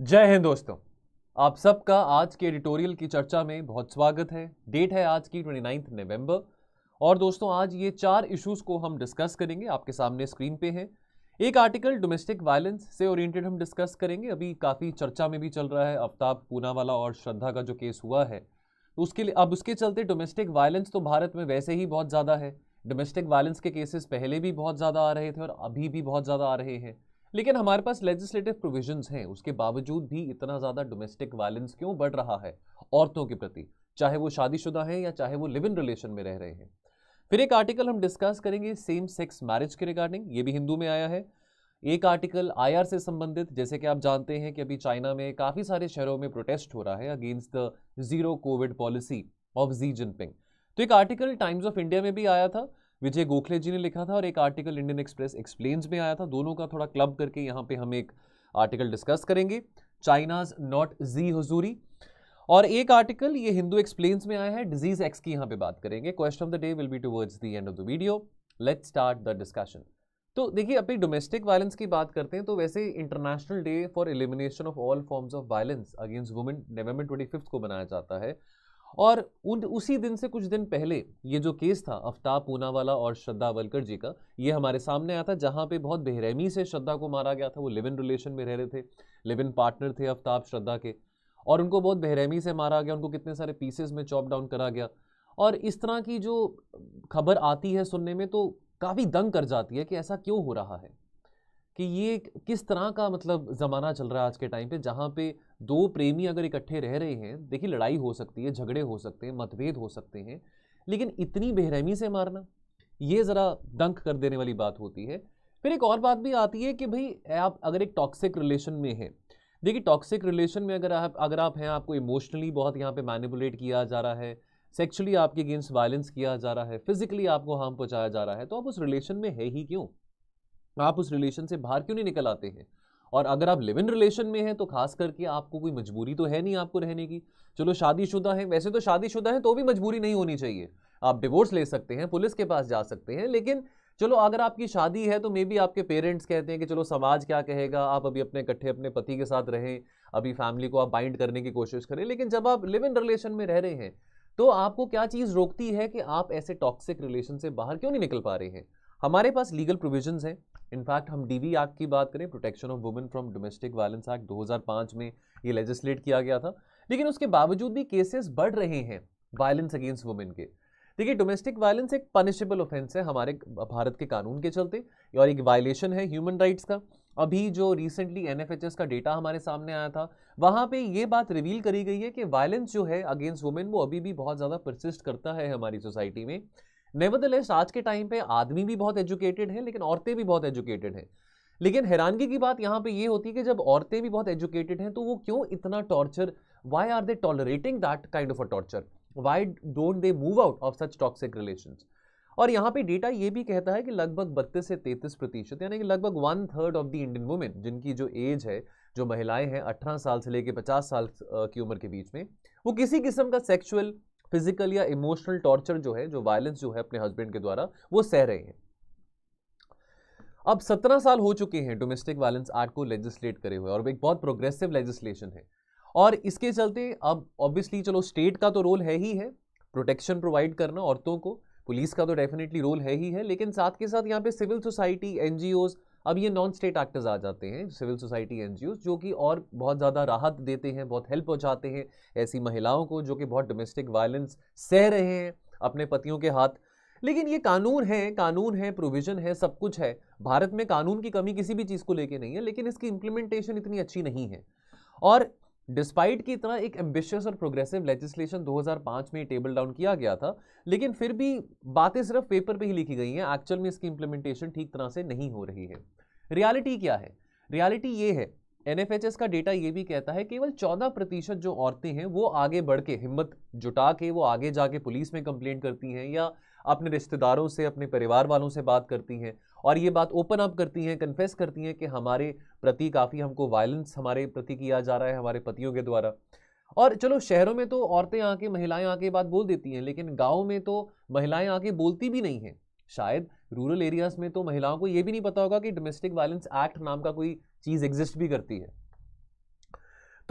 जय हिंद दोस्तों। आप सबका आज के एडिटोरियल की चर्चा में बहुत स्वागत है। डेट है आज की 29 नवंबर और दोस्तों आज ये 4 इश्यूज को हम डिस्कस करेंगे। आपके सामने स्क्रीन पे है एक आर्टिकल डोमेस्टिक वायलेंस से ओरिएंटेड हम डिस्कस करेंगे। अभी काफ़ी चर्चा में भी चल रहा है आफ्ताब पूनावाला और श्रद्धा का जो केस हुआ है, तो उसके लिए अब उसके चलते डोमेस्टिक वायलेंस तो भारत में वैसे ही बहुत ज़्यादा है। डोमेस्टिक वायलेंस के केसेस पहले भी बहुत ज़्यादा आ रहे थे और अभी भी बहुत ज़्यादा आ रहे हैं, लेकिन हमारे पास लेजिस्लेटिव प्रोविजंस हैं। उसके बावजूद भी इतना ज़्यादा डोमेस्टिक वायलेंस क्यों बढ़ रहा है औरतों के प्रति, चाहे वो शादीशुदा हैं या चाहे वो लिव इन रिलेशन में रह रहे हैं। फिर एक आर्टिकल हम डिस्कस करेंगे सेम सेक्स मैरिज के रिगार्डिंग, ये भी हिंदू में आया है। एक आर्टिकल आईआर से संबंधित, जैसे कि आप जानते हैं कि अभी चाइना में काफ़ी सारे शहरों में प्रोटेस्ट हो रहा है against the zero Covid policy of Xi Jinping. तो एक आर्टिकल टाइम्स ऑफ इंडिया में भी आया था, विजय गोखले जी ने लिखा था, और एक आर्टिकल इंडियन एक्सप्रेस एक्सप्लेन्स में आया था। दोनों का थोड़ा क्लब करके यहाँ पे हम एक आर्टिकल डिस्कस करेंगे, चाइनाज नॉट जी हुजूरी। और एक आर्टिकल ये हिंदू एक्सप्लेन्स में आया है, डिजीज एक्स की यहाँ पे बात करेंगे। Question of the day will be towards the end of the video. Let's start the discussion. तो देखिए, अभी डोमेस्टिक वायलेंस की बात करते हैं तो वैसे international day for elimination of all forms of violence against women November 25 को मनाया जाता है। और उसी दिन से कुछ दिन पहले ये जो केस था आफ्ताब पूनावाला और श्रद्धा वलकर जी का, ये हमारे सामने आया था, जहां पे बहुत बेरहमी से श्रद्धा को मारा गया था। वो लिव इन रिलेशन में रह रहे थे, लिव इन पार्टनर थे आफ्ताब श्रद्धा के, और उनको बहुत बेरहमी से मारा गया। उनको कितने सारे पीसेस में चॉप डाउन करा गया। और इस तरह की जो खबर आती है सुनने में तो काफ़ी दंग कर जाती है कि ऐसा क्यों हो रहा है, कि ये किस तरह का मतलब ज़माना चल रहा है आज के टाइम पे, जहाँ पे दो प्रेमी अगर इकट्ठे रह रहे हैं, देखिए लड़ाई हो सकती है, झगड़े हो सकते हैं, मतभेद हो सकते हैं, लेकिन इतनी बेरहमी से मारना, ये ज़रा दंग कर देने वाली बात होती है। फिर एक और बात भी आती है कि भाई आप अगर एक टॉक्सिक रिलेशन में हैं, देखिए टॉक्सिक रिलेशन में अगर आप हैं, आपको इमोशनली बहुत यहाँ पे मैनिपुलेट किया जा रहा है, सेक्सुअली आपके अगेंस्ट वायलेंस किया जा रहा है, फिजिकली आपको हार्म पहुंचाया जा रहा है, तो आप उस रिलेशन में है ही क्यों? आप उस रिलेशन से बाहर क्यों नहीं निकल आते हैं? और अगर आप लिव इन रिलेशन में हैं तो खास करके आपको कोई मजबूरी तो है नहीं आपको रहने की। चलो शादीशुदा है, वैसे तो शादीशुदा है तो भी मजबूरी नहीं होनी चाहिए। आप डिवोर्स ले सकते हैं, पुलिस के पास जा सकते हैं, लेकिन चलो अगर आपकी शादी है तो मे बी आपके पेरेंट्स कहते हैं कि चलो समाज क्या कहेगा, आप अभी अपने इकट्ठे अपने पति के साथ रहें, अभी फैमिली को आप बाइंड करने की कोशिश करें। लेकिन जब आप लिव इन रिलेशन में रह रहे हैं तो आपको क्या चीज़ रोकती है कि आप ऐसे टॉक्सिक रिलेशन से बाहर क्यों नहीं निकल पा रहे हैं? हमारे पास लीगल प्रोविजंस हैं। इनफैक्ट हम डीवी एक्ट की बात करें, protection of women from domestic violence act 2005 में ये लेजिस्लेट किया गया था, लेकिन उसके बावजूद भी केसेस बढ़ रहे हैं वायलेंस अगेंस्ट वुमेन के। देखिए, डोमेस्टिक वायलेंस एक पनिशेबल ऑफेंस है हमारे भारत के कानून के चलते, और एक वायलेशन है ह्यूमन राइट्स का। अभी जो रिसेंटली एनएफएचएस का डेटा हमारे सामने आया था, वहां पे ये बात रिवील करी गई है कि वायलेंस जो है अगेंस्ट वुमेन वो अभी भी बहुत ज़्यादा परसिस्ट करता है हमारी सोसाइटी में। नेवरदलेस आज के टाइम पे आदमी भी बहुत एजुकेटेड हैं, लेकिन औरतें भी बहुत एजुकेटेड हैं। लेकिन हैरानगी की बात यहाँ पे ये होती है कि जब औरतें भी बहुत एजुकेटेड हैं तो वो क्यों इतना torture, why are they tolerating that kind of a torture, why don't they move out of such toxic relations? और यहाँ पे डेटा ये भी कहता है कि लगभग 32 से 33% यानी कि लगभग 1/3 ऑफ द इंडियन वुमेन, जिनकी जो एज है, जो महिलाएं हैं 18 साल से लेकर 50 साल की उम्र के बीच में, वो किसी किस्म का सेक्सुअल, फिजिकल या इमोशनल टॉर्चर जो है, जो वायलेंस जो है अपने हस्बैंड के द्वारा, वो सह रहे हैं। अब 17 साल हो चुके हैं डोमेस्टिक वायलेंस एक्ट को लेजिस्लेट करे हुए, और एक बहुत प्रोग्रेसिव लेजिस्लेशन है। और इसके चलते अब ऑब्वियसली चलो स्टेट का तो रोल है ही है, प्रोटेक्शन प्रोवाइड करना औरतों को, पुलिस का तो डेफिनेटली रोल है ही है, लेकिन साथ के साथ यहाँ पे सिविल सोसाइटी, एनजीओज, अब ये नॉन स्टेट एक्टर्स आ जाते हैं, सिविल सोसाइटी एनजीओज, जो कि और बहुत ज़्यादा राहत देते हैं, बहुत हेल्प पहुँचाते हैं ऐसी महिलाओं को जो कि बहुत डोमेस्टिक वायलेंस सह रहे हैं अपने पतियों के हाथ। लेकिन ये कानून है, प्रोविजन है, सब कुछ है। भारत में कानून की कमी किसी भी चीज़ को लेके नहीं है, लेकिन इसकी इंप्लीमेंटेशन इतनी अच्छी नहीं है। और डिस्पाइट की इतना एक एम्बिशियस और प्रोग्रेसिव लेजिस्लेशन 2005 में टेबल डाउन किया गया था, लेकिन फिर भी बातें सिर्फ पेपर पे ही लिखी गई हैं, एक्चुअल में इसकी इंप्लीमेंटेशन ठीक तरह से नहीं हो रही है। रियलिटी क्या है? रियलिटी ये है, एनएफएचएस का डेटा ये भी कहता है केवल 14% जो औरतें हैं वो आगे बढ़ के, हिम्मत जुटा के वो आगे जाके पुलिस में कंप्लेंट करती हैं, या अपने रिश्तेदारों से, अपने परिवार वालों से बात करती हैं, और ये बात ओपन अप करती हैं, कन्फेस करती हैं कि हमारे प्रति काफ़ी हमको वायलेंस हमारे प्रति किया जा रहा है हमारे पतियों के द्वारा। और चलो शहरों में तो औरतें आके, महिलाएं आके बात बोल देती हैं, लेकिन गाँव में तो महिलाएं आके बोलती भी नहीं हैं। शायद रूरल एरियाज में तो महिलाओं को ये भी नहीं पता होगा कि डोमेस्टिक वायलेंस एक्ट नाम का कोई चीज़ एग्जिस्ट भी करती है।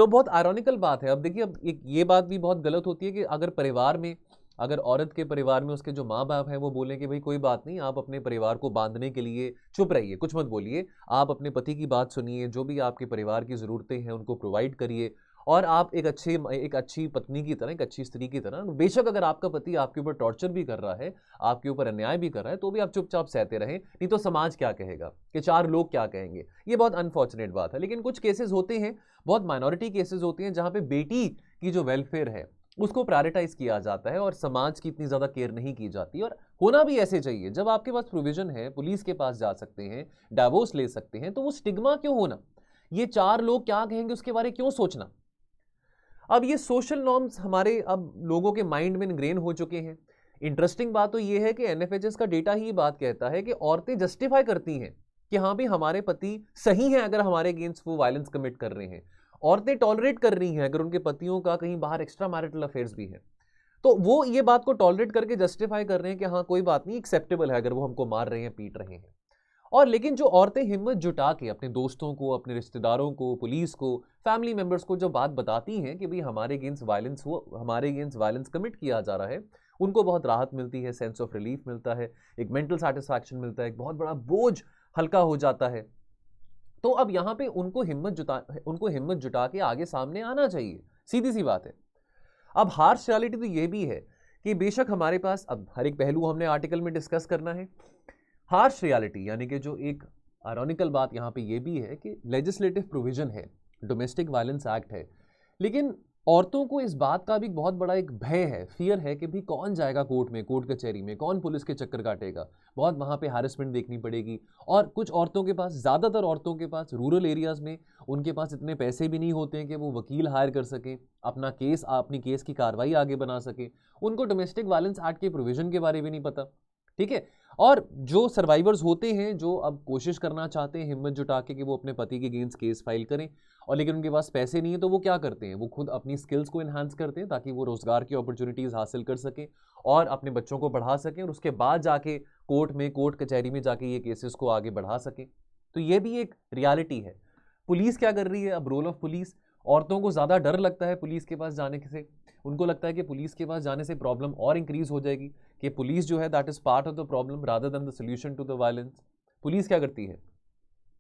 तो बहुत आयरॉनिकल बात है। अब देखिए, अब ये बात भी बहुत गलत होती है कि अगर परिवार में, अगर औरत के परिवार में उसके जो माँ बाप हैं वो बोलें कि भाई कोई बात नहीं, आप अपने परिवार को बांधने के लिए चुप रहिए, कुछ मत बोलिए, आप अपने पति की बात सुनिए, जो भी आपके परिवार की ज़रूरतें हैं उनको प्रोवाइड करिए, और आप एक अच्छी पत्नी की तरह, एक अच्छी स्त्री की तरह, बेशक अगर आपका पति आपके ऊपर टॉर्चर भी कर रहा है, आपके ऊपर अन्याय भी कर रहा है, तो भी आप चुपचाप सहते रहें, नहीं तो समाज क्या कहेगा, कि चार लोग क्या कहेंगे। ये बहुत अनफॉर्चुनेट बात है। लेकिन कुछ केसेस होते हैं, बहुत माइनॉरिटी केसेस होते हैं, जहां पे बेटी की जो वेलफेयर है उसको प्रायोरिटाइज किया जाता है और समाज की इतनी ज्यादा केयर नहीं की जाती। और होना भी ऐसे चाहिए। जब आपके पास प्रोविजन है, पुलिस के पास जा सकते हैं, डाइवोर्स ले सकते हैं, तो वो स्टिग्मा क्यों होना, ये चार लोग क्या कहेंगे उसके बारे में क्यों सोचना। अब ये सोशल नॉर्म्स हमारे अब लोगों के माइंड में इनग्रेन हो चुके हैं। इंटरेस्टिंग बात तो ये है कि एनएफएचएस का डेटा ही ये बात कहता है कि औरतें जस्टिफाई करती हैं कि हाँ भी हमारे पति सही हैं अगर हमारे अगेंस्ट वो वायलेंस कमिट कर रहे हैं। औरतें टॉलरेट कर रही हैं अगर उनके पतियों का कहीं बाहर एक्स्ट्रा मैरिटल अफेयर्स भी है, तो वो ये बात को टॉलरेट करके जस्टिफाई कर रहे हैं कि हाँ कोई बात नहीं, एक्सेप्टेबल है अगर वो हमको मार रहे हैं, पीट रहे हैं। और लेकिन जो औरतें हिम्मत जुटा के अपने दोस्तों को, अपने रिश्तेदारों को, पुलिस को, फैमिली मेंबर्स को जो बात बताती हैं कि भाई हमारे अगेंस्ट वायलेंस हमारे अगेंस्ट वायलेंस कमिट किया जा रहा है, उनको बहुत राहत मिलती है, सेंस ऑफ रिलीफ मिलता है, एक मेंटल सेटिस्फैक्शन मिलता है, एक बहुत बड़ा बोझ हल्का हो जाता है। तो अब यहाँ पे उनको हिम्मत जुटा के आगे सामने आना चाहिए, सीधी सी बात है। अब हार्श रियलिटी तो ये भी है कि बेशक हमारे पास अब हर एक पहलू हमने आर्टिकल में डिस्कस करना है। हार्श रियलिटी यानी कि जो एक आयरॉनिकल बात यहाँ पे ये भी है कि लेजिस्लेटिव प्रोविजन है, डोमेस्टिक वायलेंस एक्ट है, लेकिन औरतों को इस बात का भी बहुत बड़ा एक भय है, फियर है कि भी कौन जाएगा कोर्ट में, कोर्ट कचहरी में, कौन पुलिस के चक्कर काटेगा, बहुत वहाँ पे हैरेसमेंट देखनी पड़ेगी। और कुछ औरतों के पास, ज़्यादातर औरतों के पास रूरल एरियाज़ में उनके पास इतने पैसे भी नहीं होते हैं कि वो वकील हायर कर सकें, अपनी केस की कार्रवाई आगे बना सकें। उनको डोमेस्टिक वायलेंस एक्ट के प्रोविजन के बारे में नहीं पता, ठीक है। और जो सर्वाइवर्स होते हैं, जो अब कोशिश करना चाहते हैं हिम्मत जुटा के कि वो अपने पति के अगेंस्ट केस फाइल करें, और लेकिन उनके पास पैसे नहीं है, तो वो क्या करते हैं, वो खुद अपनी स्किल्स को एनहांस करते हैं ताकि वो रोजगार की अपॉर्चुनिटीज हासिल कर सकें और अपने बच्चों को बढ़ा सकें, और उसके बाद जाके कोर्ट कचहरी में जाके ये केसेस को आगे बढ़ा सकें। तो ये भी एक रियलिटी है। पुलिस क्या कर रही है, अब रोल ऑफ पुलिस, औरतों को ज़्यादा डर लगता है पुलिस के पास जाने से। उनको लगता है कि पुलिस के पास जाने से प्रॉब्लम और इंक्रीज हो जाएगी, कि पुलिस जो है that is part of the problem rather than the solution to the violence. Police क्या करती है,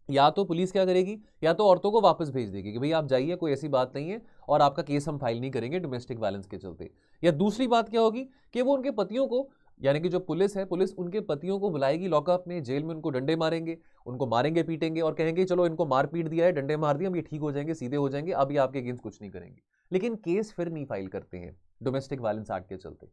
या तो पुलिस क्या करेगी, या तो औरतों को वापस भेज देगी कि भाई आप जाइए, कोई ऐसी बात नहीं है, और आपका केस हम फाइल नहीं करेंगे डोमेस्टिक वायलेंस के चलते। या दूसरी बात क्या होगी कि वो उनके पतियों को, यानी कि जो पुलिस है, पुलिस उनके पतियों को बुलाएगी लॉकअप में, जेल में, उनको डंडे मारेंगे, उनको मारेंगे पीटेंगे, और कहेंगे चलो इनको मार पीट दिया है, डंडे मार दिए, अब ये ठीक हो जाएंगे, सीधे हो जाएंगे, अब ये आपके अगेंस्ट कुछ नहीं करेंगे। लेकिन केस फिर नहीं फाइल करते हैं डोमेस्टिक वायलेंस एक्ट के चलते,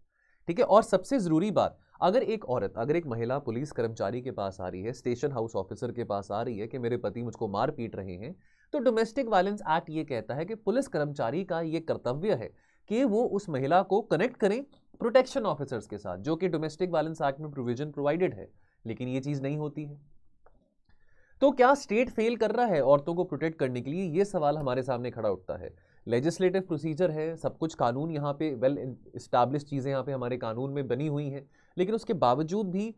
ठीक है। और सबसे जरूरी बात, अगर एक महिला पुलिस कर्मचारी के पास आ रही है, स्टेशन हाउस ऑफिसर के पास आ रही है कि मेरे पति मुझको मार पीट रहे हैं, तो डोमेस्टिक वायलेंस एक्ट ये कहता है कि पुलिस कर्मचारी का ये कर्तव्य है कि वो उस महिला को कनेक्ट करें प्रोटेक्शन ऑफिसर्स के साथ, जो कि डोमेस्टिक वायलेंस एक्ट में प्रोविजन प्रोवाइडेड है। लेकिन ये चीज नहीं होती है। तो क्या स्टेट फेल कर रहा है औरतों को प्रोटेक्ट करने के लिए, ये सवाल हमारे सामने खड़ा उठता है। लेजिस्लेटिव प्रोसीजर है, सब कुछ कानून यहाँ पे वेल इस्टेब्लिश चीज़ें यहाँ पे हमारे कानून में बनी हुई हैं, लेकिन उसके बावजूद भी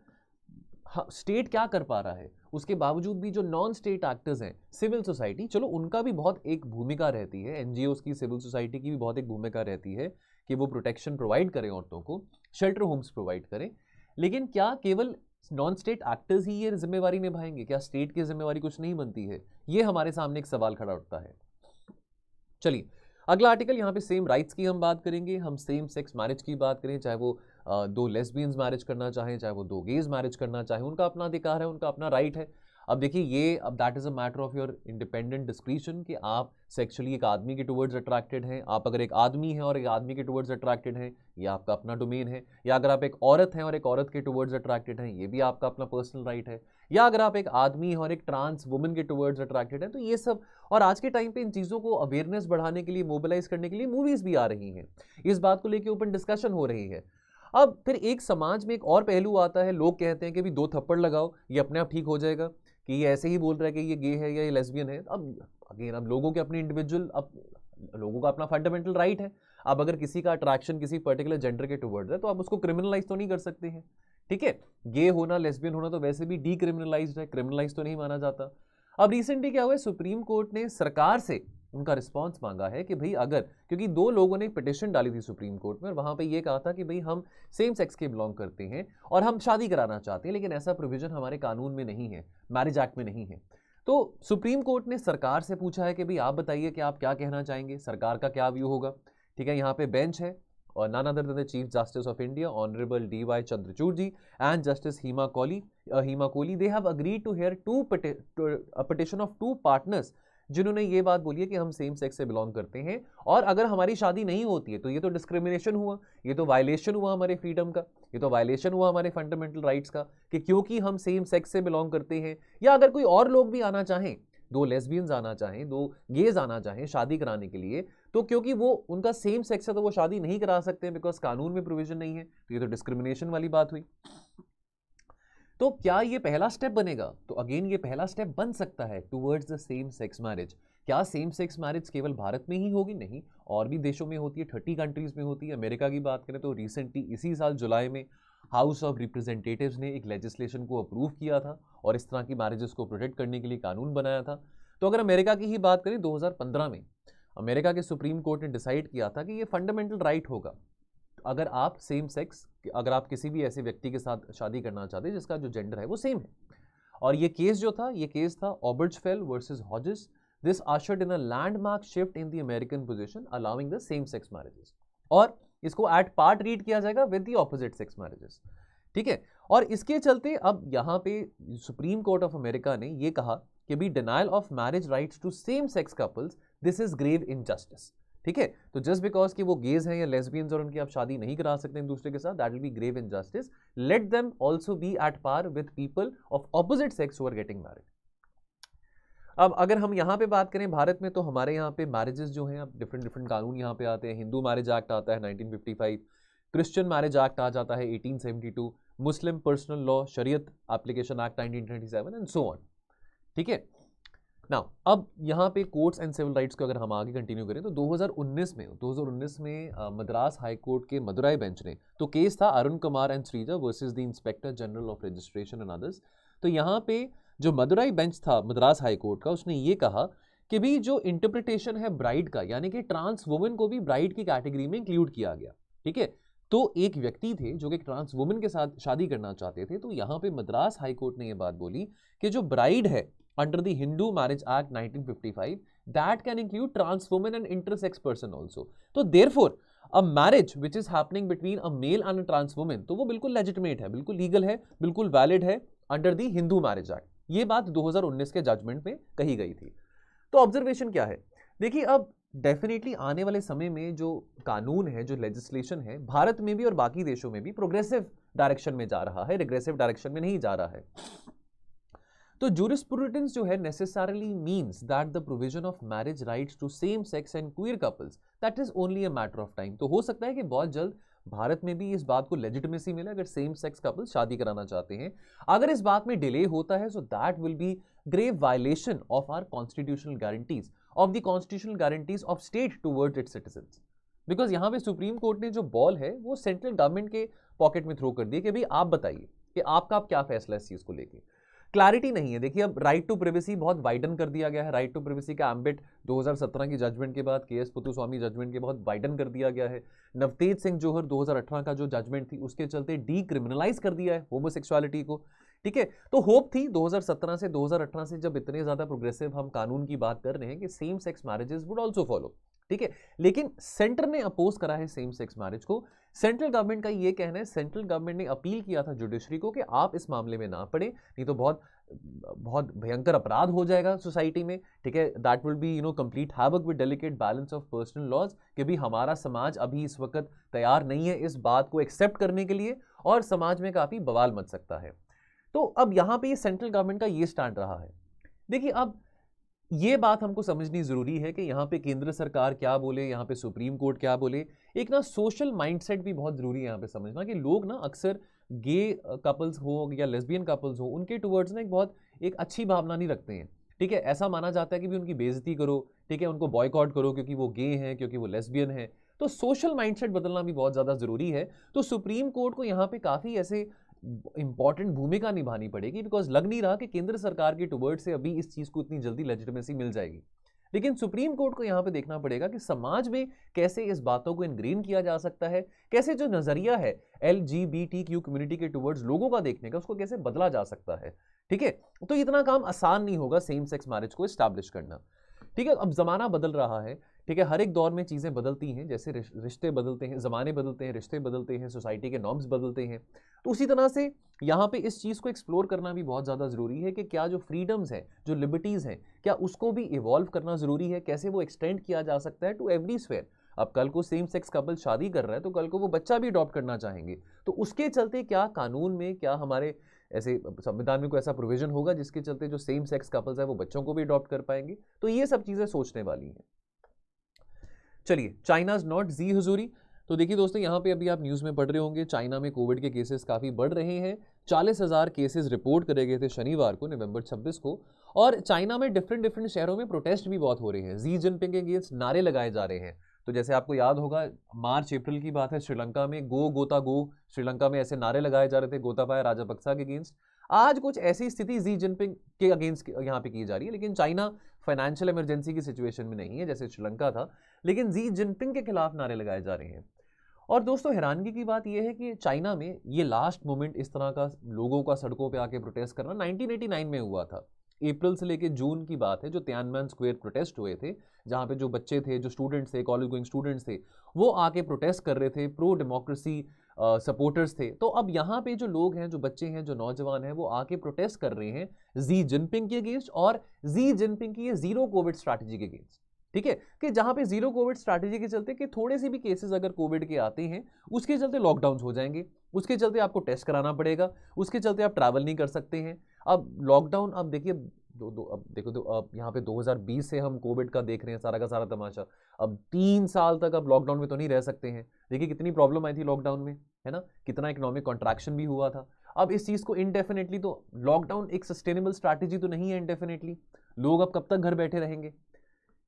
स्टेट क्या कर पा रहा है, उसके बावजूद भी जो नॉन स्टेट एक्टर्स हैं, सिविल सोसाइटी, चलो उनका भी बहुत एक भूमिका रहती है, एनजीओज की, सिविल सोसाइटी की भी बहुत एक भूमिका रहती है कि वो प्रोटेक्शन प्रोवाइड करें औरतों को, शेल्टर होम्स प्रोवाइड करें। लेकिन क्या केवल नॉन स्टेट एक्टर्स ही ये जिम्मेवारी निभाएंगे, क्या स्टेट की जिम्मेवारी कुछ नहीं बनती है? ये हमारे सामने एक सवाल खड़ा उठता है। चलिए अगला आर्टिकल, यहाँ पे सेम राइट्स की हम बात करेंगे, हम सेम सेक्स मैरिज की बात करें, चाहे वो दो लेस्बियंस मैरिज करना चाहें, चाहे वो दो गेज मैरिज करना चाहें, उनका अपना अधिकार है, उनका अपना राइट है। अब देखिए ये, अब that is a matter of your independent discretion कि आप सेक्सुअली एक आदमी के टुवर्ड्स अट्रैक्टेड हैं, आप अगर एक आदमी हैं और एक आदमी के टुवर्ड्स अट्रैक्टेड हैं, ये आपका अपना डोमेन है। या अगर आप एक औरत हैं और एक औरत के टुवर्ड्स अट्रैक्टेड हैं, ये भी आपका अपना पर्सनल राइट है। या अगर आप एक आदमी हैं और एक ट्रांस वुमन के टुवर्ड्स अट्रैक्टेड है, तो ये सब। और आज के टाइम पे इन चीज़ों को अवेयरनेस बढ़ाने के लिए, मोबिलाइज करने के लिए मूवीज़ भी आ रही हैं, इस बात को लेकर ओपन डिस्कशन हो रही है। अब फिर एक समाज में एक और पहलू आता है, लोग कहते हैं कि भी 2 थप्पड़ लगाओ ये अपने आप ठीक हो जाएगा, कि ये ऐसे ही बोल रहा है कि ये गे है या ये लेस्बियन है। अब अगेन, अब लोगों के अपनी इंडिविजुअल, अब लोगों का अपना फंडामेंटल राइट है। अब अगर किसी का अट्रैक्शन किसी पर्टिकुलर जेंडर के टुवर्ड्स है, तो आप उसको क्रिमिनलाइज तो नहीं कर सकते हैं, ठीक है। गे होना, लेस्बियन होना तो वैसे भी डीक्रिमिनलाइज्ड है, क्रिमिनलाइज तो नहीं माना जाता। अब रिसेंटली क्या हुआ है, सुप्रीम कोर्ट ने सरकार से उनका रिस्पांस मांगा है कि भाई अगर, क्योंकि दो लोगों ने पिटिशन डाली थी सुप्रीम कोर्ट में और वहां पे ये कहा था कि भाई हम सेम सेक्स के बिलोंग करते हैं और हम शादी कराना चाहते हैं, लेकिन ऐसा प्रोविजन हमारे कानून में नहीं है, मैरिज एक्ट में नहीं है। तो सुप्रीम कोर्ट ने सरकार से पूछा है कि भाई आप बताइए कि आप क्या कहना चाहेंगे, सरकार का क्या व्यू होगा। ठीक है, यहाँ पे बेंच है और none other than the Chief Justice of India, Honorable D.Y. Chandrachud ji and Justice Hema Kohli, they have agreed to hear a petition of two partners जिन्होंने ये बात बोली है कि हम सेम सेक्स से बिलोंग करते हैं और अगर हमारी शादी नहीं होती है तो ये तो डिस्क्रिमिनेशन हुआ, ये तो वायलेशन हुआ हमारे फ्रीडम का, ये तो वायलेशन हुआ हमारे फंडामेंटल राइट्स का कि क्योंकि हम सेम सेक्स से बिलोंग करते हैं। या अगर कोई और लोग भी आना चाहें, दो लेस्बियंस आना चाहें, दो गेज आना चाहें शादी कराने के लिए, तो क्योंकि वो उनका सेम सेक्स है तो वो शादी नहीं करा सकते हैं बिकॉज कानून में प्रोविजन नहीं है, तो ये तो डिस्क्रिमिनेशन वाली बात हुई। तो क्या ये पहला स्टेप बनेगा? तो अगेन ये पहला स्टेप बन सकता है towards the same sex marriage. क्या सेम सेक्स मैरिज केवल भारत में ही होगी? नहीं, और भी देशों में होती है, 30 कंट्रीज में होती है। अमेरिका की बात करें तो रिसेंटली इसी साल जुलाई में हाउस ऑफ रिप्रेजेंटेटिव्स ने एक लेजिस्लेशन को अप्रूव किया था और इस तरह की मैरिजेस को प्रोटेक्ट करने के लिए कानून बनाया था। तो अगर अमेरिका की ही बात करें, 2015 में अमेरिका के सुप्रीम कोर्ट ने डिसाइड किया था कि ये फंडामेंटल राइट होगा अगर आप सेम सेक्स, अगर आप किसी भी ऐसे व्यक्ति के साथ शादी करना चाहते हैं जिसका जो जेंडर है वो सेम है। और ये केस जो था, ये केस था Obergefell versus Hodges. This ushered in a landmark shift in the American position allowing the same sex marriages, और इसको एट पार्ट रीड किया जाएगा with the opposite sex marriages. ठीक है, और इसके चलते अब यहाँ पे सुप्रीम कोर्ट ऑफ अमेरिका ने ये कहा कि भी denial of marriage rights to same sex couples, this is grave injustice. ठीक है, तो जस्ट बिकॉज कि वो गेज हैं या लेस्बियंस और उनकी आप शादी नहीं करा सकते एक दूसरे के साथ, that will be grave injustice. Let them also be at par with people of opposite sex who are getting married. अब अगर हम यहाँ पे बात करें भारत में, तो हमारे यहाँ पे मैरिजेस जो हैं, अब डिफरेंट डिफरेंट कानून यहाँ पे आते हैं। हिंदू मैरिज एक्ट आता है 1955, क्रिश्चियन मैरिज एक्ट आ जाता है 1872, मुस्लिम पर्सनल लॉ शरीयत application act 1927 and so on. ठीक है, नाउ अब यहाँ पे कोर्ट्स एंड सिविल राइट्स को अगर हम आगे कंटिन्यू करें तो 2019 में मद्रास हाई कोर्ट के मदुराई बेंच ने, तो केस था Arun Kumar and Sreeja versus the inspector general of registration and others. तो यहाँ पे जो मदुराई बेंच था मद्रास हाई कोर्ट का, उसने ये कहा कि भी जो इंटरप्रिटेशन है ब्राइड का, यानी कि ट्रांस वुमेन को भी ब्राइड की कैटेगरी में इंक्लूड किया गया। ठीक है, तो एक व्यक्ति थे जो कि ट्रांस वुमेन के साथ शादी करना चाहते थे, तो यहाँ पे मद्रास हाई कोर्ट ने ये बात बोली कि जो ब्राइड है under the Hindu Marriage Act 1955, that can include trans women and intersex person also. तो therefore a marriage which is happening between a male and a trans woman, तो वो बिल्कुल legitimate है, बिल्कुल legal है, बिल्कुल valid है under the Hindu Marriage Act। ये बात 2019 के जजमेंट में कही गई थी। तो ऑब्जर्वेशन क्या है? देखिए, अब डेफिनेटली आने वाले समय में जो कानून है, जो लेजिस्लेशन है, भारत में भी और बाकी देशों में भी प्रोग्रेसिव डायरेक्शन में जा रहा है, रिग्रेसिव डायरेक्शन में नहीं जा रहा है। तो jurisprudence जो है necessarily means that the provision of marriage rights to same sex and queer couples, that is only a matter of time। तो हो सकता है कि बहुत जल्द भारत में भी इस बात को लेजिटिमेसी मिले अगर सेम सेक्स कपल्स शादी कराना चाहते हैं। अगर इस बात में डिले होता है so that will be grave violation of our constitutional guarantees, of the constitutional guarantees of state towards its citizens. Because यहाँ पे सुप्रीम कोर्ट ने जो बॉल है वो सेंट्रल गवर्नमेंट के पॉकेट में थ्रो कर दिया कि भाई आप बताइए कि आपका क्या फैसला है इस चीज को लेकर। क्लैरिटी नहीं है। देखिए, अब राइट टू प्रिवेसी बहुत वाइडन कर दिया गया है। राइट टू प्रिवेसी का एम्बिट 2017 की जजमेंट के बाद केएस पुत्तुस्वामी जजमेंट के बहुत वाइडन कर दिया गया है। नवतेज सिंह जोहर 2018 का जो जजमेंट थी उसके चलते डीक्रिमिनलाइज कर दिया है होमोसेक्सुअलिटी को। ठीक है, तो होप थी 2017 से 2018 से जब इतने ज्यादा प्रोग्रेसिव हम कानून की बात कर रहे हैं कि same sex marriages would also follow. ठीक है, लेकिन सेंटर ने अपोज करा है सेम सेक्स मैरिज को। सेंट्रल गवर्नमेंट का ये कहना है, सेंट्रल गवर्नमेंट ने अपील किया था जुडिशरी को कि आप इस मामले में ना पड़े, नहीं तो बहुत बहुत भयंकर अपराध हो जाएगा सोसाइटी में। ठीक है, that will be complete havoc with delicate balance of personal laws, कि भी हमारा समाज अभी इस वक्त तैयार नहीं है इस बात को एक्सेप्ट करने के लिए और समाज में काफी बवाल मच सकता है। तो अब यहाँ पे ये सेंट्रल गवर्नमेंट का ये स्टैंड रहा है। देखिए, अब ये बात हमको समझनी जरूरी है कि यहाँ पे केंद्र सरकार क्या बोले, यहाँ पे सुप्रीम कोर्ट क्या बोले। एक ना सोशल माइंडसेट भी बहुत जरूरी है यहाँ पे समझना, कि लोग ना अक्सर गे कपल्स हो या लेस्बियन कपल्स हो, उनके टुवर्ड्स ना एक अच्छी भावना नहीं रखते हैं। ठीक है, ऐसा माना जाता है कि भी उनकी बेइज्जती करो, ठीक है, उनको बॉयकॉट करो क्योंकि वो गे हैं, क्योंकि वो लेस्बियन है। तो सोशल माइंडसेट बदलना भी बहुत ज्यादा जरूरी है। तो सुप्रीम कोर्ट को यहाँ पे काफी ऐसे इंपॉर्टेंट भूमिका निभानी पड़ेगी, बिकॉज लग नहीं रहा कि केंद्र सरकार के टुवर्ड से अभी इस चीज को इतनी जल्दी लेजिटिमेसी मिल जाएगी। लेकिन सुप्रीम कोर्ट को यहां पे देखना पड़ेगा कि समाज में कैसे इस बातों को इनग्रेन किया जा सकता है, कैसे जो नजरिया है LGBTQ कम्युनिटी के टुवर्ड्स लोगों का देखने का, उसको कैसे बदला जा सकता है। ठीक है, तो इतना काम आसान नहीं होगा सेम सेक्स मैरिज को एस्टैब्लिश करना। ठीक है, अब जमाना बदल रहा है। ठीक है, हर एक दौर में चीजें बदलती हैं, जैसे रिश्ते बदलते हैं, जमाने बदलते हैं, रिश्ते बदलते हैं, सोसाइटी के नॉर्म्स बदलते हैं। तो उसी तरह से यहाँ पे इस चीज को एक्सप्लोर करना भी बहुत ज्यादा जरूरी है कि क्या जो फ्रीडम्स हैं, जो लिबर्टीज हैं, क्या उसको भी इवॉल्व करना जरूरी है, कैसे वो एक्सटेंड किया जा सकता है टू एवरी स्फेयर। अब कल को सेम सेक्स कपल शादी कर रहा है तो कल को वो बच्चा भी अडॉप्ट करना चाहेंगे, तो उसके चलते क्या कानून में, क्या हमारे ऐसे संविधान में कोई ऐसा प्रोविजन होगा जिसके चलते जो सेम सेक्स कपल्स है वो बच्चों को भी अडॉप्ट कर पाएंगे। तो ये सब चीजें सोचने वाली हैं। चलिए, चाइनाज नॉट जी हुजूरी। तो देखिए दोस्तों, यहाँ पे अभी आप न्यूज़ में पढ़ रहे होंगे चाइना में कोविड के केसेस काफ़ी बढ़ रहे हैं। 40,000 केसेस रिपोर्ट करे गए थे शनिवार को, नवंबर 26 को। और चाइना में डिफरेंट शहरों में प्रोटेस्ट भी बहुत हो रहे हैं, जी जिनपिंग के अगेंस्ट नारे लगाए जा रहे हैं। तो जैसे आपको याद होगा, मार्च अप्रैल की बात है, श्रीलंका में गो गोता गो, श्रीलंका में ऐसे नारे लगाए जा रहे थे गोताबाया राजापक्सा के अगेंस्ट। आज कुछ ऐसी स्थिति जी जिनपिंग के अगेंस्ट यहाँ पे की जा रही है, लेकिन चाइना फाइनेंशियल इमरजेंसी की सिचुएशन में नहीं है जैसे श्रीलंका था, लेकिन जी जिनपिंग के खिलाफ नारे लगाए जा रहे हैं। और दोस्तों, हैरानगी की बात यह है कि चाइना में ये लास्ट मोमेंट इस तरह का लोगों का सड़कों पे आके प्रोटेस्ट करना 1989 में हुआ था। अप्रैल से लेके जून की बात है, जो तियानमेन स्क्वायर प्रोटेस्ट हुए थे, जहां पे जो बच्चे थे, जो स्टूडेंट्स थे, कॉलेज गोइंग स्टूडेंट्स थे, वो आके प्रोटेस्ट कर रहे थे, प्रो डेमोक्रेसी सपोर्टर्स थे। तो अब यहाँ पे जो लोग हैं, जो बच्चे हैं, जो नौजवान हैं, वो आके प्रोटेस्ट कर रहे हैं जी जिनपिंग के अगेंस्ट और जी जिनपिंग की ये जीरो कोविड स्ट्रैटेजी के अगेंस्ट। ठीक है, कि जहां पे जीरो कोविड स्ट्रैटेजी के चलते कि थोड़े से भी केसेस अगर कोविड के आते हैं, उसके चलते लॉकडाउन हो जाएंगे, उसके चलते आपको टेस्ट कराना पड़ेगा, उसके चलते आप ट्रैवल नहीं कर सकते हैं। अब लॉकडाउन, अब देखिए अब देखो, तो अब यहाँ पे 2020 से हम कोविड का देख रहे हैं सारा का सारा तमाशा। अब 3 साल तक अब लॉकडाउन में तो नहीं रह सकते हैं। देखिए कितनी प्रॉब्लम आई थी लॉकडाउन में, है ना, कितना इकोनॉमिक कॉन्ट्रैक्शन भी हुआ था। अब इस चीज को इनडेफिनेटली, तो लॉकडाउन एक सस्टेनेबल स्ट्रैटेजी तो नहीं है इनडेफिनेटली। लोग अब कब तक घर बैठे रहेंगे।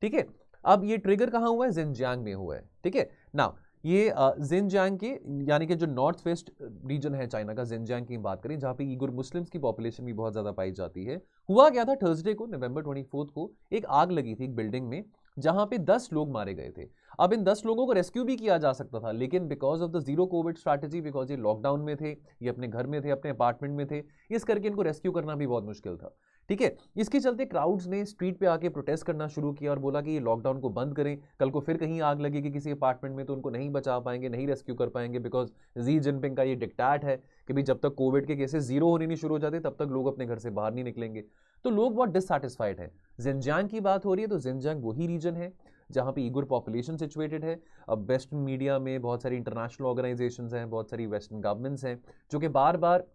ठीक है, अब ये ट्रिगर कहाँ हुआ है, जिनजियांग में हुआ है। ठीक है, नाउ ये जिनजियांग के, यानी कि जो नॉर्थ वेस्ट रीजन है चाइना का, जिनजियांग की बात करें, जहाँ पे ईगुर मुस्लिम्स की पॉपुलेशन भी बहुत ज़्यादा पाई जाती है। हुआ क्या था, थर्सडे को नवंबर 24 को एक आग लगी थी एक बिल्डिंग में, जहाँ पे 10 लोग मारे गए थे। अब इन 10 लोगों को रेस्क्यू भी किया जा सकता था, लेकिन because of the zero Covid strategy, because ये लॉकडाउन में थे, ये अपने घर में थे, अपने अपार्टमेंट में थे, इस करके इनको रेस्क्यू करना भी बहुत मुश्किल था। ठीक है, इसके चलते क्राउड्स ने स्ट्रीट पे आके प्रोटेस्ट करना शुरू किया और बोला कि ये लॉकडाउन को बंद करें, कल को फिर कहीं आग लगेगी किसी अपार्टमेंट में तो उनको नहीं बचा पाएंगे, नहीं रेस्क्यू कर पाएंगे, बिकॉज जी जिनपिंग का ये डिक्टेट है कि भाई जब तक कोविड के केसेस जीरो होने नहीं शुरू हो जाते तब तक लोग अपने घर से बाहर नहीं निकलेंगे। तो लोग बहुत डिससैटिस्फाइड हैं। जिनजियांग की बात हो रही है तो जिनजियांग वही रीजन है जहाँ पे ईगुर पॉपुलेशन सिचुएटेड है। अब वेस्टर्न मीडिया में बहुत सारी इंटरनेशनल ऑर्गेनाइजेशंस हैं, बहुत सारी वेस्टर्न गवर्नमेंट्स हैं, जो कि बार बार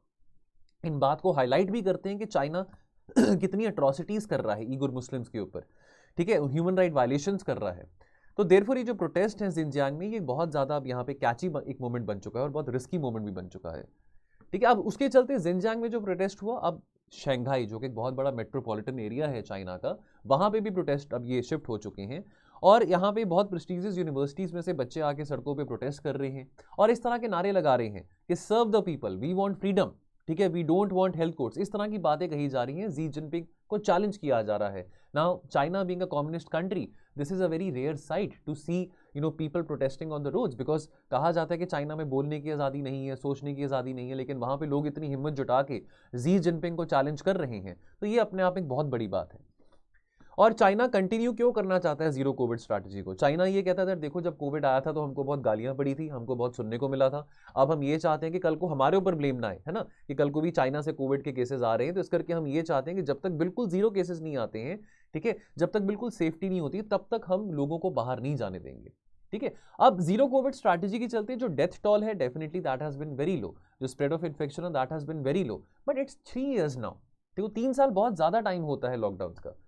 इन बात को हाईलाइट भी करते हैं कि चाइना कितनी अट्रॉसिटीज कर रहा है ईगुर मुस्लिम्स के ऊपर। ठीक है, ह्यूमन राइट वायलेशंस कर रहा है। तो देयरफॉर ये जो प्रोटेस्ट है जिनजियांग में, ये बहुत ज़्यादा अब यहाँ पे कैची एक मोमेंट बन चुका है और बहुत रिस्की मोमेंट भी बन चुका है। ठीक है, अब उसके चलते जिनजियांग में जो प्रोटेस्ट हुआ, अब शंघाई जो कि एक बहुत बड़ा मेट्रोपॉलिटन एरिया है चाइना का, वहाँ पे भी प्रोटेस्ट अब ये शिफ्ट हो चुके हैं और यहाँ पे बहुत प्रेस्टीजियस यूनिवर्सिटीज़ में से बच्चे आके सड़कों पे प्रोटेस्ट कर रहे हैं और इस तरह के नारे लगा रहे हैं कि serve the people, we want freedom, ठीक है, we don't want health courts, इस तरह की बातें कही जा रही हैं। जी जिनपिंग को चैलेंज किया जा रहा है। Now China being a communist country, this is a very rare sight to see people protesting on the roads, because कहा जाता है कि चाइना में बोलने की आज़ादी नहीं है, सोचने की आज़ादी नहीं है, लेकिन वहाँ पे लोग इतनी हिम्मत जुटा के जी जिनपिंग को चैलेंज कर रहे हैं, तो ये अपने आप एक बहुत बड़ी बात है। और चाइना कंटिन्यू क्यों करना चाहता है जीरो कोविड स्ट्रैटेजी को? चाइना ये कहता था, देखो जब कोविड आया था तो हमको बहुत गालियां पड़ी थी, हमको बहुत सुनने को मिला था, अब हम ये चाहते हैं कि कल को हमारे ऊपर ब्लेम ना आए, है ना, कि कल को भी चाइना से कोविड के केसेस आ रहे हैं, तो इस करके हम ये चाहते हैं कि जब तक बिल्कुल जीरो केसेस नहीं आते हैं, ठीक है, जब तक बिल्कुल सेफ्टी नहीं होती, तब तक हम लोगों को बाहर नहीं जाने देंगे। ठीक है, अब जीरो कोविड स्ट्रैटेजी के चलते जो डेथ टॉल है, definitely that has been very low, जो स्प्रेड ऑफ इन्फेक्शन है that has been very low, but it's 3 years now. देखो 3 साल बहुत ज्यादा टाइम होता है लॉकडाउन का।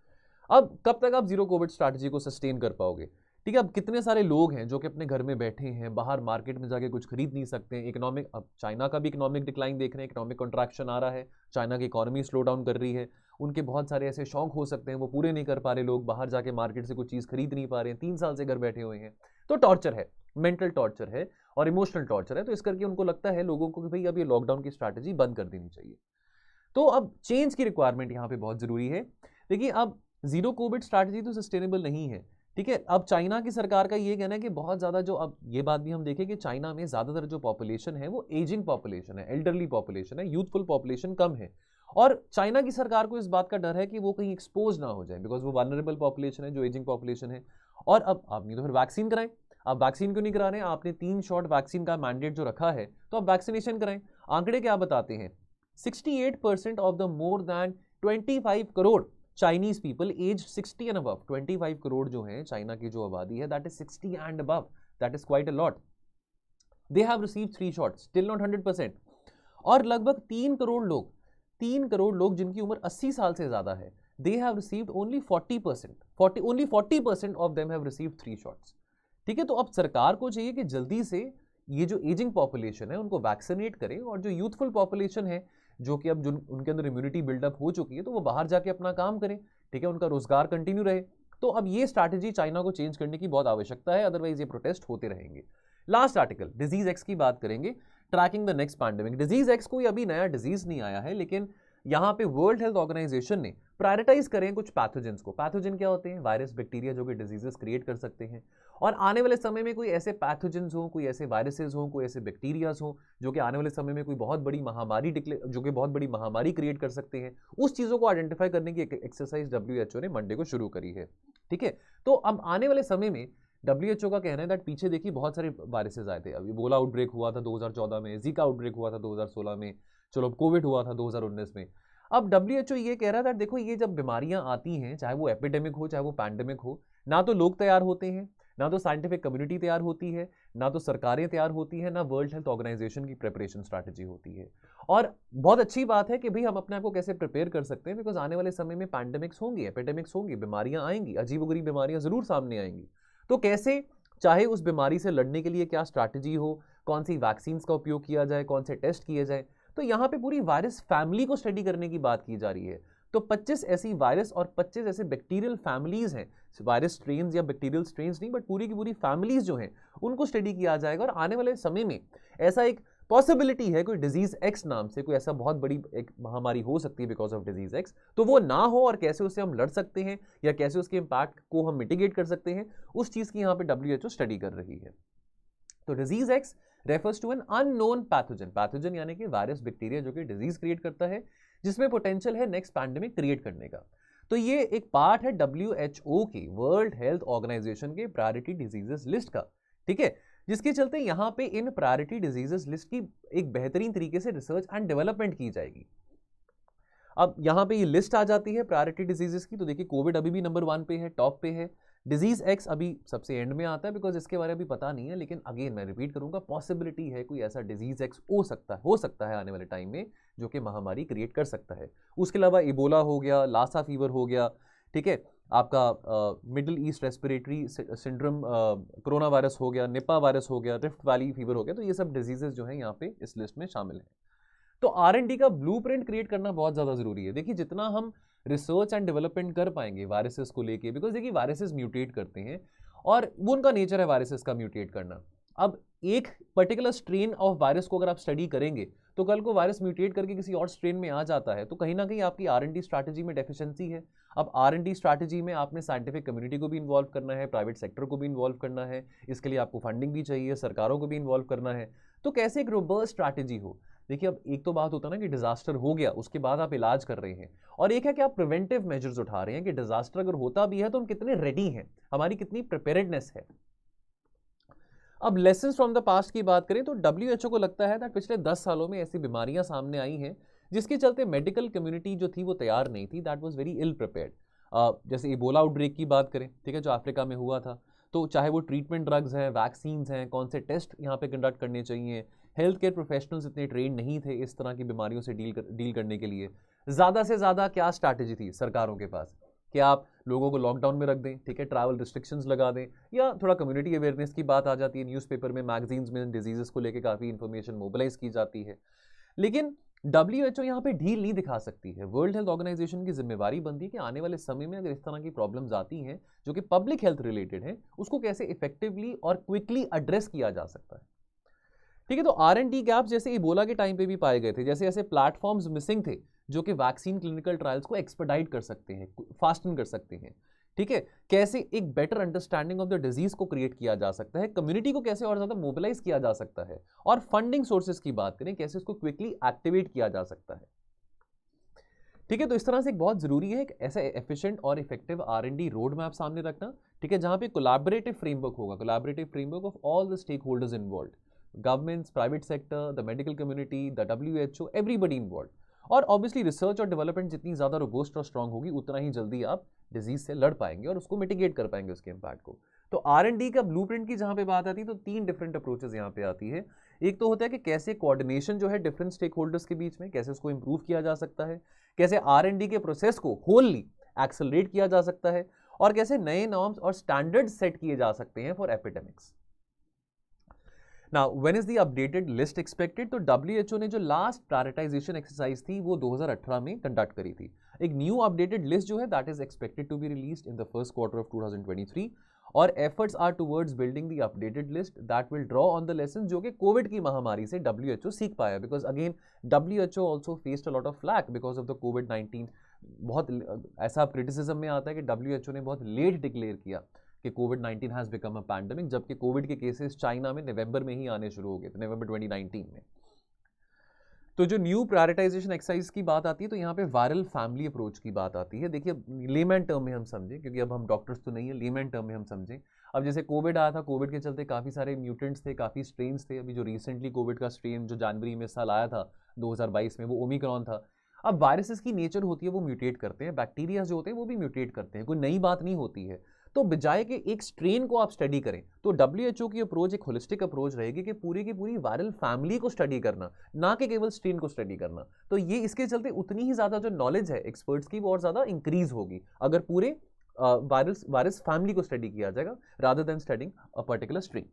अब कब तक आप जीरो कोविड स्ट्रैटेजी को सस्टेन कर पाओगे? ठीक है, अब कितने सारे लोग हैं जो कि अपने घर में बैठे हैं, बाहर मार्केट में जाके कुछ खरीद नहीं सकते हैं। इकोनॉमिक, अब चाइना का भी इकोनॉमिक डिक्लाइन देख रहे हैं, इकोनॉमिक कॉन्ट्रैक्शन आ रहा है, चाइना की इकोनॉमी स्लो डाउन कर रही है, उनके बहुत सारे ऐसे शौक हो सकते हैं वो पूरे नहीं कर पा रहे, लोग बाहर जाके मार्केट से कुछ चीज़ खरीद नहीं पा रहे हैं, 3 साल से घर बैठे हुए हैं। तो टॉर्चर है, मेंटल टॉर्चर है और इमोशनल टॉर्चर है। तो इस करके उनको लगता है लोगों को कि भाई अब ये लॉकडाउन की स्ट्रैटेजी बंद कर देनी चाहिए। तो अब चेंज की रिक्वायरमेंट यहाँ पे बहुत जरूरी है। देखिए, अब जीरो कोविड स्ट्रैटेजी तो सस्टेनेबल नहीं है, ठीक है। अब चाइना की सरकार का ये कहना है कि बहुत ज़्यादा जो, अब ये बात भी हम देखें कि चाइना में ज़्यादातर जो पॉपुलेशन है वो एजिंग पॉपुलेशन है, एल्डरली पॉपुलेशन है, यूथफुल पॉपुलेशन कम है। और चाइना की सरकार को इस बात का डर है कि वो कहीं एक्सपोज ना हो जाए, बिकॉज वो वल्नरेबल पॉपुलेशन है, जो एजिंग पॉपुलेशन है। और अब आप नहीं तो फिर वैक्सीन कराएं। आप वैक्सीन क्यों नहीं करा रहे हैं? आपने 3 शॉट वैक्सीन का मैंडेट जो रखा है, तो आप वैक्सीनेशन कराएं। आंकड़े क्या बताते हैं? 68% of the more than 25 crore Chinese people age 60 and above, 25 crore जो है चाइना की जो आबादी है, that is 60 and above, that is quite a lot. They have received 3 shots, still not 100%। और लगभग 3 करोड़ लोग, 3 करोड़ लोग जिनकी उम्र 80 साल से ज्यादा है, दे have received only 40%, only 40% of them have received 3 shots, ठीक है। तो अब सरकार को चाहिए कि जल्दी से ये जो एजिंग पॉपुलेशन है उनको वैक्सीनेट करें, और जो यूथफुल पॉपुलेशन है जो कि अब जो उनके अंदर इम्यूनिटी बिल्डअप हो चुकी है, तो वो बाहर जाके अपना काम करें, ठीक है, उनका रोजगार कंटिन्यू रहे। तो अब ये स्ट्रैटेजी चाइना को चेंज करने की बहुत आवश्यकता है, अदरवाइज ये प्रोटेस्ट होते रहेंगे। लास्ट आर्टिकल, डिजीज एक्स की बात करेंगे, tracking the next pandemic. Disease x कोई अभी नया डिजीज नहीं आया है, लेकिन यहाँ पे वर्ल्ड हेल्थ ऑर्गेनाइजेशन ने प्रायोरिटाइज करें कुछ पैथोजेंस को। पैथोजन क्या होते हैं? वायरस, बैक्टीरिया जो कि डिजीजेस क्रिएट कर सकते हैं। और आने वाले समय में कोई ऐसे पैथोजेंस हो, कोई ऐसे वायरसेस हो, कोई ऐसे बैक्टीरियाज हो जो कि आने वाले समय में कोई बहुत बड़ी महामारी जो कि बहुत बड़ी महामारी क्रिएट कर सकते हैं, उस चीज़ों को आइडेंटिफाई करने की एक्सरसाइज WHO ने मंडे को शुरू करी है, ठीक है। तो अब आने वाले समय में WHO का कहना है दैट पीछे देखिए बहुत सारे वायरसेस आए थे। अभी इबोला आउटब्रेक हुआ था 2014 में, जीका आउटब्रेक हुआ था 2016 में, चलो कोविड हुआ था 2019 में। अब WHO ये कह रहा था देखो ये जब बीमारियां आती हैं, चाहे वो एपिडेमिक हो चाहे वो पैंडेमिक हो, ना तो लोग तैयार होते हैं, ना तो साइंटिफिक कम्युनिटी तैयार होती है, ना तो सरकारें तैयार होती हैं, ना वर्ल्ड हेल्थ ऑर्गेनाइजेशन की प्रिपरेशन स्ट्रैटेजी होती है। और बहुत अच्छी बात है कि भाई हम अपने आप को कैसे प्रिपेयर कर सकते हैं, बिकॉज आने वाले समय में पैंडेमिक्स होंगी, एपिडेमिक्स होंगी, बीमारियां आएंगी, अजीबोगरीब बीमारियां जरूर सामने आएंगी। तो कैसे, चाहे उस बीमारी से लड़ने के लिए क्या स्ट्रैटेजी हो, कौन सी वैक्सीन का उपयोग किया जाए, कौन से टेस्ट किए जाए, तो यहाँ पे पूरी वायरस फैमिली को स्टडी करने की बात की जा रही है। तो 25 ऐसी वायरस और 25 ऐसे बैक्टीरियल फैमिलीज हैं, वायरस स्ट्रेन्स या बैक्टीरियल स्ट्रेन्स नहीं, बट पूरी की पूरी फैमिलीज जो हैं उनको स्टडी किया जाएगा। और आने वाले समय में ऐसा एक पॉसिबिलिटी है, कोई डिजीज एक्स नाम से कोई ऐसा बहुत बड़ी एक महामारी हो सकती है बिकॉज ऑफ डिजीज एक्स, तो वो ना हो और कैसे उससे हम लड़ सकते हैं या कैसे उसके इम्पैक्ट को हम मिटिगेट कर सकते हैं, उस चीज की यहाँ पे WHO स्टडी कर रही है। तो disease X refers to an unknown pathogen, pathogen यानी कि वायरस, बैक्टीरिया जो कि डिजीज क्रिएट करता है, जिसमें पोटेंशियल है नेक्स्ट पैंडेमिक क्रिएट करने का। तो ये एक पार्ट है WHO की, वर्ल्ड हेल्थ ऑर्गेनाइजेशन के प्रायोरिटी डिजीजेस लिस्ट का, ठीक है, जिसके चलते यहाँ पे इन प्रायोरिटी डिजीजेस लिस्ट की एक बेहतरीन तरीके से रिसर्च एंड डेवलपमेंट की जाएगी। अब यहाँ पे ये लिस्ट आ जाती है प्रायोरिटी डिजीजेस की, तो देखिए कोविड अभी भी नंबर 1 पे है, टॉप पे है। डिजीज एक्स अभी सबसे एंड में आता है बिकॉज इसके बारे में अभी पता नहीं है, लेकिन अगेन मैं रिपीट करूंगा, पॉसिबिलिटी है कोई ऐसा डिजीज एक्स हो सकता है आने वाले टाइम में जो कि महामारी क्रिएट कर सकता है। उसके अलावा इबोला हो गया, लासा फीवर हो गया, ठीक है, आपका middle east respiratory syndrome corona virus हो गया, निपा वायरस हो गया, रिफ्ट वैली फीवर हो गया, तो ये सब डिजीजेस जो हैं यहाँ पे इस लिस्ट में शामिल हैं। तो R&D का ब्लूप्रिंट क्रिएट करना बहुत ज़्यादा ज़रूरी है। देखिए जितना हम रिसर्च एंड डेवलपमेंट कर पाएंगे वायरसेस को लेके, बिकॉज देखिए वायरसेस म्यूटेट करते हैं और वो उनका नेचर है वायरसेस का म्यूटेट करना। अब एक पर्टिकुलर स्ट्रेन ऑफ वायरस को अगर आप स्टडी करेंगे तो कल को वायरस म्यूटेट करके किसी और स्ट्रेन में आ जाता है, तो कहीं ना कहीं आपकी R&D स्ट्रैटेजी में डेफिशिएंसी है। अब R&D स्ट्रैटेजी में आपने साइंटिफिक कम्युनिटी को भी इन्वॉल्व करना है, प्राइवेट सेक्टर को भी इन्वॉल्व करना है, इसके लिए आपको फंडिंग भी चाहिए, सरकारों को भी इन्वॉल्व करना है। तो कैसे एक रोबस्ट स्ट्रैटेजी हो। देखिए अब एक तो बात होता है ना कि डिजास्टर हो गया उसके बाद आप इलाज कर रहे हैं, और एक है कि आप प्रिवेंटिव मेजर्स उठा रहे हैं कि डिजास्टर अगर होता भी है तो हम कितने रेडी हैं, हमारी कितनी प्रिपेयर्डनेस है। अब लेसन्स फ्रॉम द पास्ट की बात करें तो WHO को लगता है कि पिछले 10 सालों में ऐसी बीमारियां सामने आई हैं जिसके चलते मेडिकल कम्युनिटी जो थी वो तैयार नहीं थी, that was very ill prepared. जैसे इबोला आउटब्रेक की बात करें, ठीक है, जो अफ्रीका में हुआ था, तो चाहे वो ट्रीटमेंट ड्रग्स हैं, वैक्सीन्स हैं, कौन से टेस्ट यहाँ पे कंडक्ट करने चाहिए, हेल्थ केयर प्रोफेशनल्स इतने ट्रेन नहीं थे इस तरह की बीमारियों से डील करने के लिए। ज़्यादा से ज़्यादा क्या स्ट्रैटेजी थी सरकारों के पास कि आप लोगों को लॉकडाउन में रख दें, ठीक है, ट्रैवल रिस्ट्रिक्शंस लगा दें, या थोड़ा कम्युनिटी अवेयरनेस की बात आ जाती है, न्यूज़पेपर में, मैगजीन्स में डिजीज़ेस को लेकर काफ़ी इंफॉर्मेशन मोबिलाइज की जाती है। लेकिन WHO यहाँ पे ढील नहीं दिखा सकती है। वर्ल्ड हेल्थ ऑर्गेनाइजेशन की जिम्मेवारी बनती है कि आने वाले समय में अगर इस तरह की प्रॉब्लम्स आती हैं जो कि पब्लिक हेल्थ रिलेटेड हैं, उसको कैसे इफेक्टिवली और क्विकली एड्रेस किया जा सकता है, ठीक है। तो R&D गैप्स जैसे इबोला के टाइम पे भी पाए गए थे, जैसे ऐसे प्लेटफॉर्म्स मिसिंग थे जो कि वैक्सीन क्लिनिकल ट्रायल्स को एक्सपेडाइट कर सकते हैं, फास्टन कर सकते हैं। ठीक है, कैसे एक better understanding of the disease को क्रिएट किया जा सकता है, कम्युनिटी को कैसे और ज्यादा मोबिलाइज किया जा सकता है, और फंडिंग सोर्सेज की बात करें कैसे उसको क्विकली एक्टिवेट किया जा सकता है। ठीक है, तो इस तरह से एक बहुत जरूरी है एक ऐसा एफिशिएंट और इफेक्टिव R&D रोड मैप सामने रखना। ठीक है, जहां पे कोलैबोरेटिव फ्रेमवर्क होगा, collaborative framework of all the stake holders involve, governments, private sector, the medical community, the WHO, everybody involve. और ऑब्वियसली रिसर्च और डेवलपमेंट जितनी ज्यादा रोबस्ट और स्ट्रांग होगी उतना ही जल्दी आप डिजीज से लड़ पाएंगे और उसको मिटिगेट कर पाएंगे उसके इम्पैक्ट को। तो R&D का ब्लूप्रिंट की जहां पे बात आती है तो 3 डिफरेंट अप्रोचेस यहाँ पे आती है। एक तो होता है कि कैसे कोऑर्डिनेशन जो है डिफरेंट स्टेक होल्डर्स के बीच में कैसे उसको इंप्रूव किया जा सकता है, कैसे R&D के प्रोसेस को होलली एक्सेलरेट किया जा सकता है, और कैसे नए नॉर्म्स और स्टैंडर्ड्स सेट किए जा सकते हैं for epidemics. Now when is the updated list expected? तो WHO ने जो लास्ट प्रायोरिटाइजेशन एक्सरसाइज थी वो 2018 में कंडक्ट करी थी। एक न्यू अपडेटेड लिस्ट जो है that is expected to be released in the first quarter of 2023, और efforts are towards building the updated list that will draw on the lesson जो कि कोविड की महामारी से WHO सीख पाया, because again WHO also faced a lot of flak because of the कोविड-19। बहुत ऐसा क्रिटिसिज्म में आता है कि WHO ने बहुत लेट डिक्लेयर किया कि कोविड-19 हैज बिकम अ पैंडेमिक, जबकि कोविड के केसेस चाइना में नवंबर में ही आने शुरू हो गए थे, नवंबर 2019 में। तो जो न्यू प्रायोरिटाइजेशन एक्सरसाइज की बात आती है तो यहाँ पे वायरल फैमिली अप्रोच की बात आती है। देखिए लेमैन टर्म में हम समझें, क्योंकि अब हम डॉक्टर्स तो नहीं है, लेमैन टर्म में हम समझें। अब जैसे कोविड आया था, कोविड के चलते काफ़ी सारे म्यूटेंट्स थे, काफ़ी स्ट्रेन्स थे। अभी जो रिसेंटली कोविड का स्ट्रेन जो जनवरी में साल आया था 2022 में, वो ओमिक्रॉन था। अब वायरसेस की नेचर होती है वो म्यूटेट करते हैं, बैक्टीरिया जो होते हैं वो भी म्यूटेट करते हैं, कोई नई बात नहीं होती है। तो बजाय के एक स्ट्रेन को आप स्टडी करें तो WHO की अप्रोच एक होलिस्टिक अप्रोच रहेगी कि पूरी की पूरी वायरल फैमिली को स्टडी करना, ना कि केवल स्ट्रेन को स्टडी करना। तो ये इसके चलते उतनी ही ज्यादा जो नॉलेज है एक्सपर्ट्स की वो और ज्यादा इंक्रीज होगी अगर पूरे वायरस फैमिली को स्टडी किया जाएगा rather than studying a particular strain.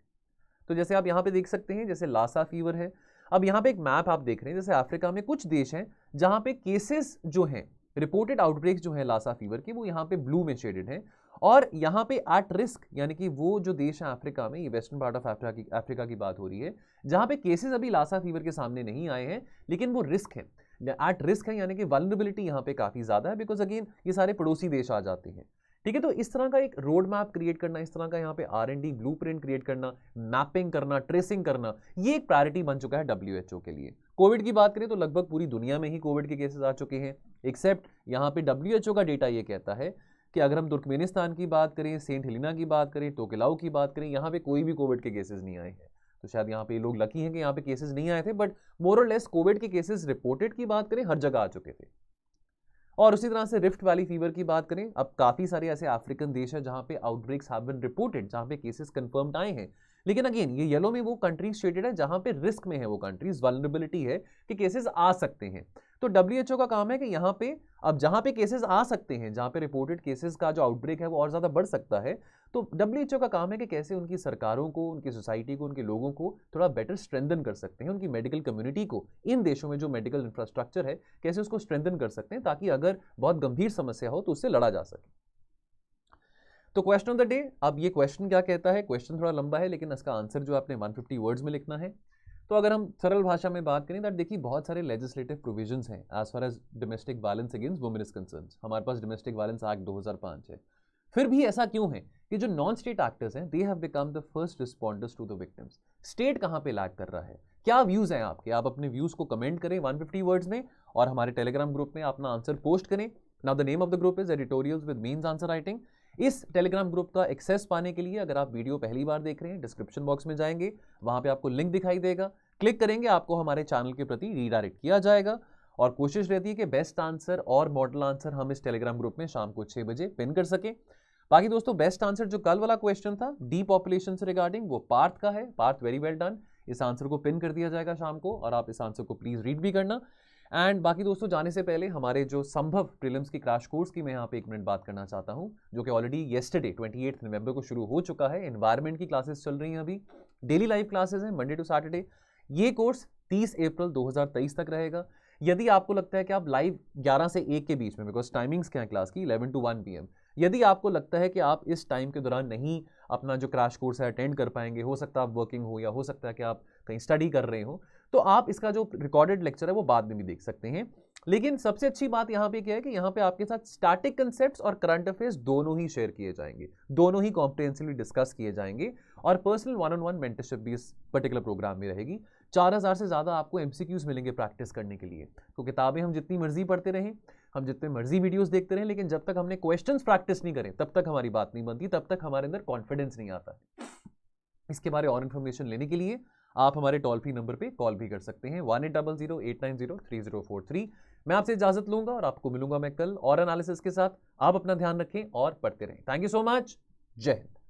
तो जैसे आप यहाँ पे देख सकते हैं, जैसे लासा फीवर है। अब यहाँ पे एक मैप आप देख रहे हैं, जैसे अफ्रीका में कुछ देश हैं जहाँ पे केसेस जो हैं, रिपोर्टेड आउटब्रेक्स जो है लासा फीवर की, वो यहाँ पे ब्लू में शेडेड है। और यहाँ पे एट रिस्क, यानी कि वो जो देश है अफ्रीका में, ये वेस्टर्न पार्ट ऑफ अफ्रीका की बात हो रही है, जहाँ पे केसेस अभी लासा फीवर के सामने नहीं आए हैं, लेकिन वो रिस्क है, एट रिस्क है, यानी कि वल्नरेबिलिटी यहाँ पे काफी ज्यादा है, बिकॉज अगेन ये सारे पड़ोसी देश आ जाते हैं। ठीक है, तो इस तरह का एक रोड मैप क्रिएट करना, इस तरह का यहाँ पे R&D ब्लूप्रिंट क्रिएट करना, मैपिंग करना, ट्रेसिंग करना, ये एक प्रायोरिटी बन चुका है WHO के लिए। कोविड की बात करें तो लगभग पूरी दुनिया में ही कोविड के केसेस आ चुके हैं, एक्सेप्ट यहाँ पे WHO का डेटा ये कहता है कि अगर हम तुर्कमेनिस्तान की बात करें, सेंट हेलेना की बात करें, टोकेलाऊ की बात करें, यहाँ पे कोई भी कोविड के केसेस नहीं आए हैं। तो शायद यहाँ पे लोग लकी हैं कि यहाँ पे केसेस नहीं आए थे, बट मोर और लेस कोविड के केसेस रिपोर्टेड की बात करें हर जगह आ चुके थे। और उसी तरह से रिफ्ट वैली फीवर की बात करें, अब काफी सारे ऐसे अफ्रीकन देश हैं जहां पे आउटब्रेक्स हैव बीन रिपोर्टेड, जहां पे केसेस कंफर्म्ड आए हैं। लेकिन अगेन ये येलो में वो कंट्रीज शेडेड है जहां पे रिस्क में है, वो कंट्रीज वल्नरेबिलिटी है कि केसेस आ सकते हैं। तो WHO का काम है कि यहाँ पे अब जहां पे केसेस आ सकते हैं, जहां पे रिपोर्टेड केसेस का जो आउटब्रेक है वो और ज्यादा बढ़ सकता है, तो WHO का काम है कि कैसे उनकी सरकारों को, उनकी सोसाइटी को, उनके लोगों को थोड़ा बेटर स्ट्रेंथन कर सकते हैं, उनकी मेडिकल कम्युनिटी को, इन देशों में जो मेडिकल इंफ्रास्ट्रक्चर है कैसे उसको स्ट्रेंथन कर सकते हैं, ताकि अगर बहुत गंभीर समस्या हो तो उससे लड़ा जा सके। तो क्वेश्चन ऑफ द डे, अब ये क्वेश्चन क्या कहता है, क्वेश्चन थोड़ा लंबा है लेकिन इसका आंसर जो आपने 150 वर्ड्स में लिखना है। तो अगर हम सरल भाषा में बात करें, दैट देखिए बहुत सारे लेजिस्लेटिव प्रोविजंस हैं as far as domestic violence against women is concern. हमारे पास डोमेस्टिक वायलेंस एक्ट 2005 है। फिर भी ऐसा क्यों है कि जो नॉन स्टेट एक्टर्स हैं they have become the first responders to the victims? State कहां पे लैग कर रहा है? क्या व्यूज हैं आपके? आप अपने व्यूज को कमेंट करें 150 वर्ड्स में और हमारे टेलीग्राम ग्रुप में अपना आंसर पोस्ट करें। Now the name of the group is editorials with means answer writing. इस टेलीग्राम ग्रुप का एक्सेस पाने के लिए अगर आप वीडियो पहली बार देख रहे हैं, डिस्क्रिप्शन बॉक्स में जाएंगे, वहां पे आपको लिंक दिखाई देगा, क्लिक करेंगे, आपको हमारे चैनल के प्रति रीडायरेक्ट किया जाएगा। और कोशिश रहती है कि बेस्ट आंसर और मॉडल आंसर हम इस टेलीग्राम ग्रुप में शाम को 6 बजे पिन कर सके। बाकी दोस्तों बेस्ट आंसर जो कल वाला क्वेश्चन था डीपॉपुलेशन से रिगार्डिंग, वो पार्थ का है। Parth very well done. इस आंसर को पिन कर दिया जाएगा शाम को और आप इस आंसर को प्लीज रीड भी करना। एंड बाकी दोस्तों जाने से पहले हमारे जो संभव प्रीलिम्स की क्रैश कोर्स की मैं यहाँ पे 1 मिनट बात करना चाहता हूँ, जो कि ऑलरेडी येस्टरडे 28 नवंबर को शुरू हो चुका है। एनवायरमेंट की क्लासेस चल रही हैं अभी, डेली लाइव क्लासेस हैं मंडे टू सैटरडे। ये कोर्स 30 अप्रैल 2023 तक रहेगा। यदि आपको लगता है कि आप लाइव 11 से 1 के बीच में, बिकॉज टाइमिंग्स क्या है क्लास की 11 to 1 PM, यदि आपको लगता है कि आप इस टाइम के दौरान नहीं अपना जो क्रैश कोर्स है अटेंड कर पाएंगे, हो सकता है आप वर्किंग हो या हो सकता है कि आप कहीं स्टडी कर रहे हो, तो आप इसका जो रिकॉर्डेड लेक्चर है वो बाद में भी देख सकते हैं। लेकिन सबसे अच्छी बात यहां पे क्या है कि यहां पे आपके साथ स्टैटिक कंसेप्ट्स और करंट अफेयर्स दोनों ही शेयर किए जाएंगे, दोनों ही कॉम्प्रिहेंसिवली डिस्कस किए जाएंगे, और personal one on one mentorship भी इस पर्टिकुलर प्रोग्राम में रहेगी। 4000 से ज़्यादा आपको एमसीक्यूज मिलेंगे प्रैक्टिस करने के लिए। तो किताबें हम जितनी मर्जी पढ़ते रहें, हम जितने मर्जी वीडियोस देखते रहें, लेकिन जब तक हमने क्वेश्चंस प्रैक्टिस नहीं करें तब तक हमारी बात नहीं बनती, तब तक हमारे अंदर कॉन्फिडेंस नहीं आता। इसके बारे और इन्फॉर्मेशन लेने के लिए आप हमारे टोल फ्री नंबर पे कॉल भी कर सकते हैं 1800-890-3043। मैं आपसे इजाजत लूंगा और आपको मिलूंगा मैं कल और एनालिसिस के साथ। आप अपना ध्यान रखें और पढ़ते रहें। Thank you so much. जय हिंद।